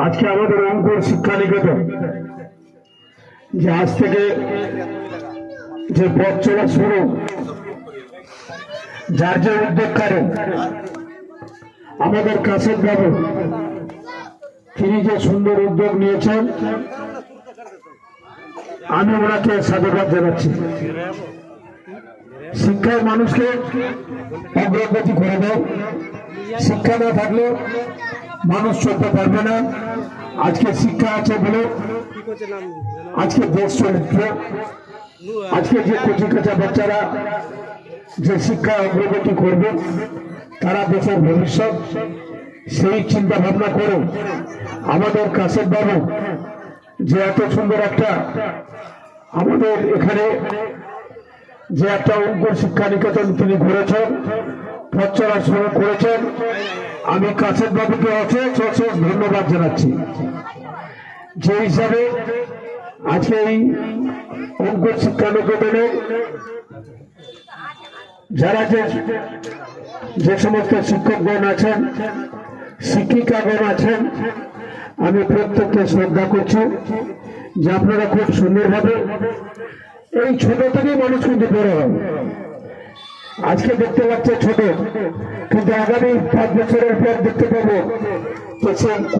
আজকে আমাদের অঙ্কুর শিক্ষা নিকেতন যে আজ থেকে যে পথ চলা শুরু, যার যে উদ্যোগ করেন আমাদের কাশেম বাবু, তিনি যে সুন্দর উদ্যোগ নিয়েছেন, আমি ওনাকে সাধুবাদ জানাচ্ছি। শিক্ষায় মানুষকে অগ্রগতি করে দেয়। শিক্ষা না থাকলে মানুষ চলতে পারবে না। আজকে শিক্ষা আছে বলে আজকে দেশ চরিত্র, আজকে যে কচি কাঁচা বাচ্চারা যে শিক্ষা অগ্রগতি করবে তারা দেশের ভবিষ্যৎ। সেই চিন্তা ভাবনা করে আমাদের কাশেম বাবু যে এত সুন্দর একটা আমাদের এখানে যে একটা অঙ্কুর শিক্ষা নিকেতন তিনি ঘুরেছেন, পথ চলা শুরু করেছেন, আমি কাশেম বাবুকে অশেষ অশেষ ধন্যবাদ জানাচ্ছি। যে হিসাবে আজকে এই অঙ্কুর শিক্ষা নিকেতনে যারা যে সমস্ত শিক্ষকগণ আছেন, শিক্ষিকাগণ আছেন, আমি প্রত্যেককে শ্রদ্ধা করছি যে আপনারা খুব সুন্দরভাবে এই ছোট থেকেই মানুষ কিন্তু বড় হয়। আজকে দেখতে পাচ্ছে ছোট, কিন্তু আগামী 5 বছরের পর দেখতে পাবো